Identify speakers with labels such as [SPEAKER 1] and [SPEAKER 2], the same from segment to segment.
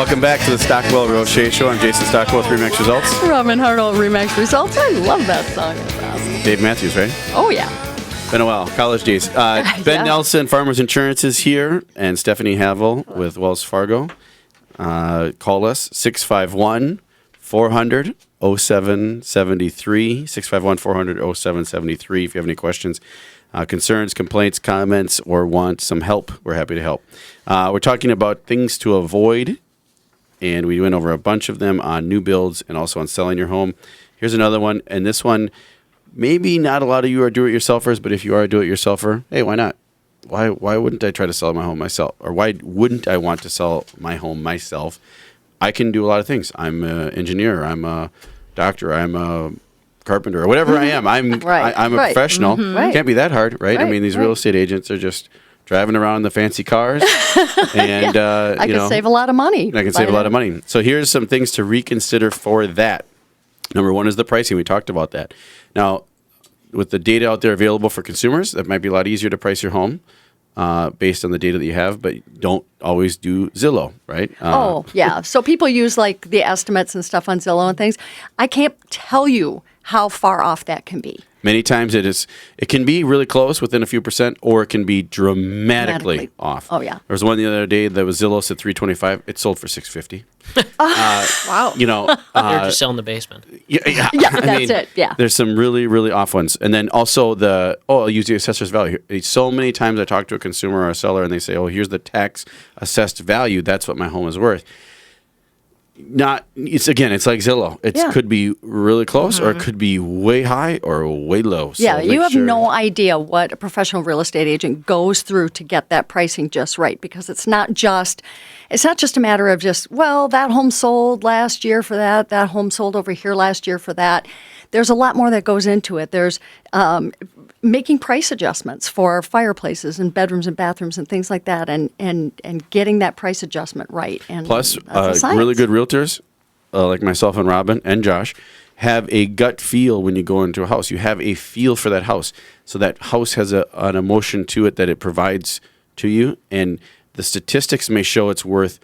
[SPEAKER 1] Welcome back to the Stockwell Real Estate Show. I'm Jason Stockwell with RE/MAX Results.
[SPEAKER 2] Robin Hartle, RE/MAX Results. I love that song. It's awesome.
[SPEAKER 1] Dave Matthews, right?
[SPEAKER 2] Oh, yeah.
[SPEAKER 1] Been a while. College days. Ben Nelson, Farmers Insurance, is here, and Stephanie Havel with Wells Fargo. Call us, 651-400-0773, 651-400-0773 if you have any questions, concerns, complaints, comments, or want some help. We're happy to help. We're talking about things to avoid, and we went over a bunch of them on new builds and also on selling your home. Here's another one, and this one, maybe not a lot of you are do-it-yourselfers, but if you are a do-it-yourselfer, hey, why not? Why wouldn't I try to sell my home myself? Or why wouldn't I want to sell my home myself? I can do a lot of things. I'm an engineer. I'm a doctor. I'm a carpenter. Or whatever I am. I'm a professional.
[SPEAKER 2] Right.
[SPEAKER 1] Can't be that hard, right? I mean, these real estate agents are just driving around in the fancy cars. And,
[SPEAKER 2] I can save a lot of money.
[SPEAKER 1] I can save a lot of money. So here's some things to reconsider for that. Number one is the pricing. We talked about that. Now, with the data out there available for consumers, that might be a lot easier to price your home based on the data that you have, but don't always do Zillow, right?
[SPEAKER 2] So people use like the estimates and stuff on Zillow and things. I can't tell you how far off that can be.
[SPEAKER 1] Many times it can be really close within a few percent, or it can be dramatically off.
[SPEAKER 2] Oh, yeah.
[SPEAKER 1] There was one the other day that was Zillow said 325. It sold for 650.
[SPEAKER 2] Wow.
[SPEAKER 3] They're just selling the basement.
[SPEAKER 2] Yeah, that's it. Yeah.
[SPEAKER 1] There's some really, really off ones. And then also I'll use the assessor's value. So many times I talk to a consumer or a seller and they say, oh, here's the tax assessed value. That's what my home is worth. It's like Zillow. It could be really close or it could be way high or way low. So
[SPEAKER 2] you have no idea what a professional real estate agent goes through to get that pricing just right, because it's not just a matter of that home sold last year for that home sold over here last year for that. There's a lot more that goes into it. There's making price adjustments for fireplaces and bedrooms and bathrooms and things like that, and getting that price adjustment right. And
[SPEAKER 1] plus, really good realtors like myself and Robin and Josh have a gut feel when you go into a house. You have a feel for that house. So that house has an emotion to it that it provides to you, and the statistics may show it's worth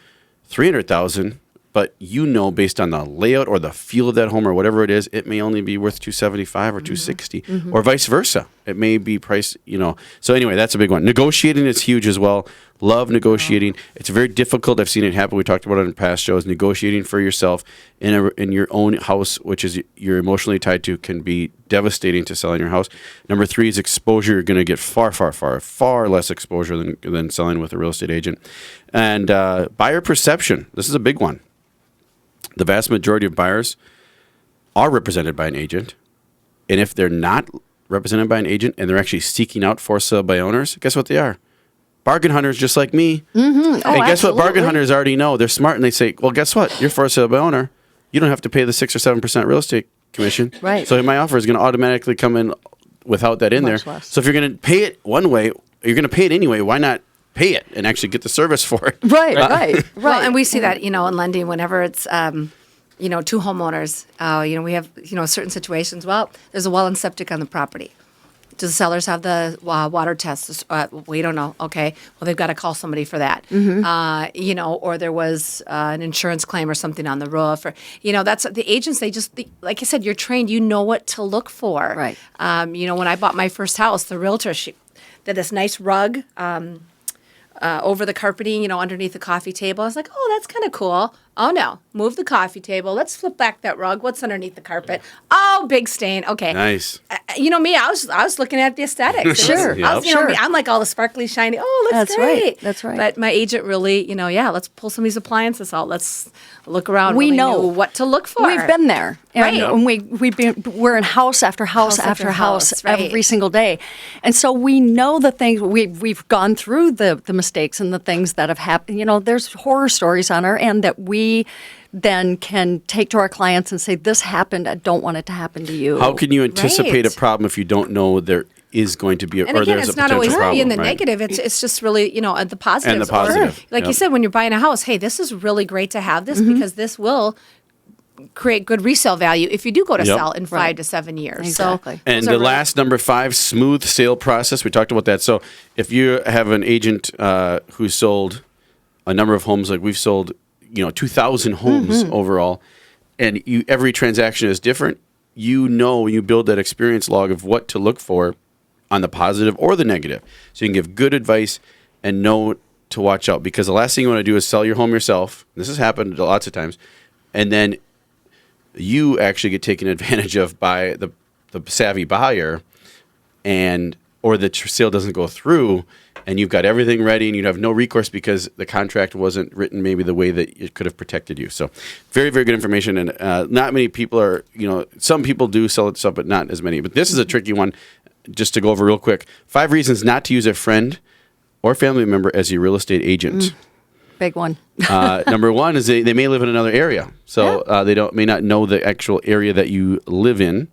[SPEAKER 1] $300,000. But based on the layout or the feel of that home or whatever it is, it may only be worth $275 or $260, or vice versa. It may be priced, So anyway, that's a big one. Negotiating is huge as well. Love negotiating. It's very difficult. I've seen it happen. We talked about it in past shows. Negotiating for yourself in your own house, which is you're emotionally tied to, can be devastating to selling your house. Number three is exposure. You're going to get far, far, far, far less exposure than selling with a real estate agent. And buyer perception. This is a big one. The vast majority of buyers are represented by an agent. And if they're not represented by an agent and they're actually seeking out for sale by owners, guess what they are? Bargain hunters just like me. And guess what bargain hunters already know? They're smart and they say, well, guess what? You're for sale by owner. You don't have to pay the 6 or 7% real estate commission.
[SPEAKER 2] Right.
[SPEAKER 1] So my offer is going to automatically come in without that in
[SPEAKER 2] Much
[SPEAKER 1] there.
[SPEAKER 2] less.
[SPEAKER 1] So if you're going to pay it one way, you're going to pay it anyway. Why not pay it and actually get the service for it?
[SPEAKER 2] Right.
[SPEAKER 4] Well, and we see that, in lending whenever it's, two homeowners, we have, certain situations. Well, there's a well and septic on the property. Do the sellers have the water tests? We don't know. Okay. Well, they've got to call somebody for that. Or there was an insurance claim or something on the roof. Or, that's the agents. Like I said, you're trained. You know what to look for.
[SPEAKER 2] Right.
[SPEAKER 4] When I bought my first house, the realtor, she did this nice rug over the carpeting, underneath the coffee table. I was like, oh, that's kind of cool. Oh, no. Move the coffee table. Let's flip back that rug. What's underneath the carpet? Oh, big stain. Okay.
[SPEAKER 1] Nice.
[SPEAKER 4] Me, I was looking at the aesthetics.
[SPEAKER 2] Sure.
[SPEAKER 4] Me, I'm like all the sparkly, shiny. Oh, that's great.
[SPEAKER 2] Right. That's right.
[SPEAKER 4] But my agent really, let's pull some of these appliances out. Let's look around.
[SPEAKER 2] We
[SPEAKER 4] really
[SPEAKER 2] know
[SPEAKER 4] what to look for.
[SPEAKER 2] We've been there.
[SPEAKER 4] Right.
[SPEAKER 2] And we're in house after house after house every single day. And so we know the things, we've gone through the mistakes and the things that have happened. There's horror stories on our end that we then can take to our clients and say, this happened, I don't want it to happen to you.
[SPEAKER 1] How can you anticipate a problem if you don't know there is going to be
[SPEAKER 4] and again,
[SPEAKER 1] there's
[SPEAKER 4] it's
[SPEAKER 1] a
[SPEAKER 4] not
[SPEAKER 1] potential
[SPEAKER 4] always
[SPEAKER 1] problem?
[SPEAKER 4] in the negative. It's just really, the positive.
[SPEAKER 1] And the positive.
[SPEAKER 4] Like you said, when you're buying a house, hey, this is really great to have this because this will create good resale value if you do go to sell in 5 to 7 years.
[SPEAKER 2] Exactly.
[SPEAKER 4] So,
[SPEAKER 1] and the last, number 5, smooth sale process. We talked about that. So if you have an agent who sold a number of homes like we've sold, 2,000 homes overall, and every transaction is different. You build that experience log of what to look for on the positive or the negative. So you can give good advice and know to watch out, because the last thing you want to do is sell your home yourself. This has happened lots of times. And then you actually get taken advantage of by the savvy buyer, or the sale doesn't go through, and you've got everything ready and you have no recourse because the contract wasn't written maybe the way that it could have protected you. So very, very good information. And not many people are, some people do sell it stuff, but not as many. But this is a tricky one just to go over real quick. 5 reasons not to use a friend or family member as your real estate agent.
[SPEAKER 2] Big one.
[SPEAKER 1] Number one is they may live in another area. So they may not know the actual area that you live in.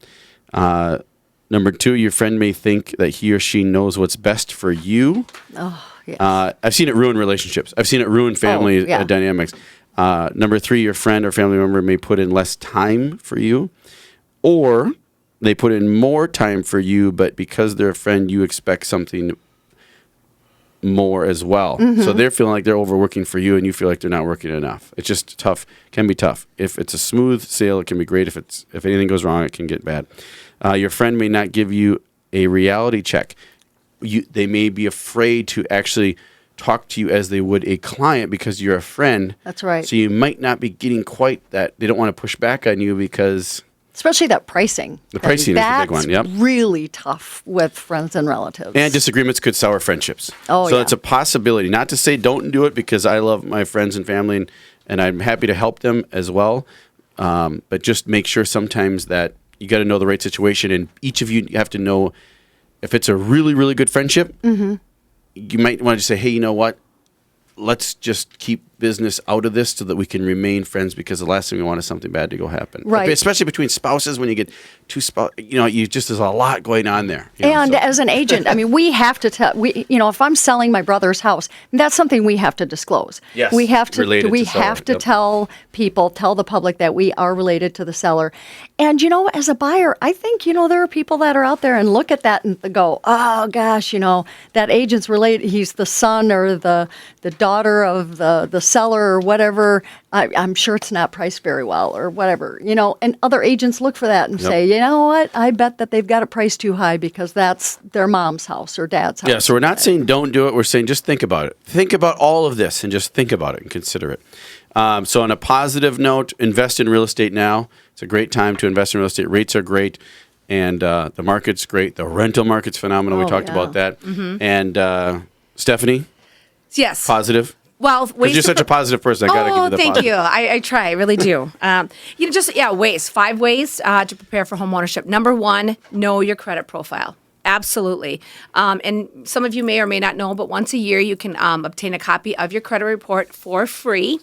[SPEAKER 1] Number 2, your friend may think that he or she knows what's best for you.
[SPEAKER 2] Oh, yes.
[SPEAKER 1] I've seen it ruin relationships. I've seen it ruin family dynamics. Number 3, your friend or family member may put in less time for you, or they put in more time for you, but because they're a friend, you expect something more as well. So they're feeling like they're overworking for you, and you feel like they're not working enough. It's just tough. Can be tough. If it's a smooth sale, it can be great. If anything goes wrong, it can get bad. Your friend may not give you a reality check. They may be afraid to actually talk to you as they would a client because you're a friend.
[SPEAKER 2] That's right.
[SPEAKER 1] So you might not be getting quite that. They don't want to push back on you because...
[SPEAKER 2] Especially that pricing.
[SPEAKER 1] The pricing is the big one, yep.
[SPEAKER 2] That's really tough with friends and relatives.
[SPEAKER 1] And disagreements could sour friendships.
[SPEAKER 2] Oh,
[SPEAKER 1] so
[SPEAKER 2] yeah.
[SPEAKER 1] it's a possibility. Not to say don't do it, because I love my friends and family, and I'm happy to help them as well. But just make sure sometimes that you got to know the right situation, and each of you have to know if it's a really, really good friendship. You might want to say, hey, you know what? Let's just keep business out of this so that we can remain friends, because the last thing we want is something bad to go happen.
[SPEAKER 2] Right.
[SPEAKER 1] Especially between spouses, when you get two spouses, there's a lot going on there.
[SPEAKER 2] As an agent, we have to tell, if I'm selling my brother's house, that's something we have to disclose.
[SPEAKER 1] Yes,
[SPEAKER 2] we have to,
[SPEAKER 1] related to seller,
[SPEAKER 2] have to
[SPEAKER 1] yep.
[SPEAKER 2] tell the public that we are related to the seller. And, as a buyer, I think, there are people that are out there and look at that and go, oh gosh, that agent's related, he's the son or the daughter of the seller or whatever. I'm sure it's not priced very well or whatever, and other agents look for that and say, you know what, I bet that they've got it priced too high because that's their mom's house or dad's house.
[SPEAKER 1] Yeah, so we're not saying don't do it. We're saying just think about it. Think about all of this and just think about it and consider it. So on a positive note, invest in real estate now. It's a great time to invest in real estate. Rates are great, and the market's great. The rental market's phenomenal. We talked about that. And Stephanie?
[SPEAKER 4] Yes.
[SPEAKER 1] Positive?
[SPEAKER 4] Well,
[SPEAKER 1] because you're such a positive person, I got to give you the
[SPEAKER 4] thank
[SPEAKER 1] positive.
[SPEAKER 4] you. I try, I really do. Ways. 5 ways to prepare for home ownership. Number 1, know your credit profile. Absolutely. And some of you may or may not know, but once a year you can obtain a copy of your credit report for free.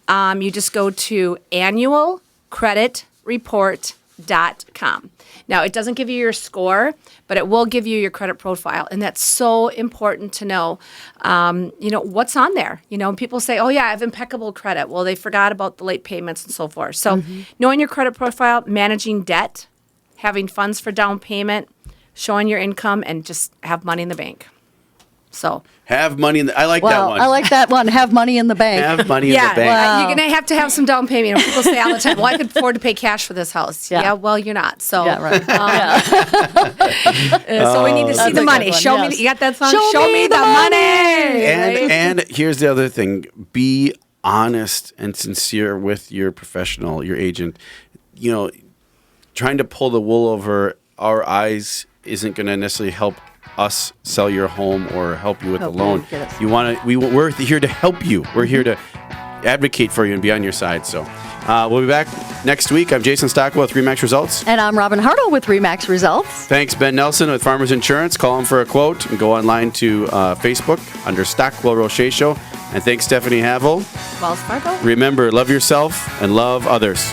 [SPEAKER 4] You just go to annualcreditreport.com. Now, it doesn't give you your score, but it will give you your credit profile, and that's so important to know. What's on there. People say, oh, yeah, I have impeccable credit. Well, they forgot about the late payments and so forth. So knowing your credit profile, managing debt, having funds for down payment, showing your income, and just have money in the bank. So
[SPEAKER 1] have money in the, I like that one.
[SPEAKER 2] I like that one. Have money in the bank.
[SPEAKER 1] Have money in the bank.
[SPEAKER 2] Wow.
[SPEAKER 4] You're going to have some down payment. People say all the time, well, I could afford to pay cash for this house. Yeah, well, you're not. So,
[SPEAKER 2] right.
[SPEAKER 4] So we need to see the money. Show me, you got that song? Show me the money.
[SPEAKER 1] And here's the other thing. Be honest and sincere with your professional, your agent. Trying to pull the wool over our eyes isn't going to necessarily help us sell your home or help you with the loan. We're here to help you. We're here to advocate for you and be on your side. So we'll be back next week. I'm Jason Stockwell with RE/MAX Results.
[SPEAKER 2] And I'm Robin Hartle with RE/MAX Results.
[SPEAKER 1] Thanks, Ben Nelson with Farmers Insurance. Call him for a quote and go online to Facebook under Stockwell Roche Show. And thanks, Stephanie Havel.
[SPEAKER 4] Wells Fargo.
[SPEAKER 1] Remember, love yourself and love others.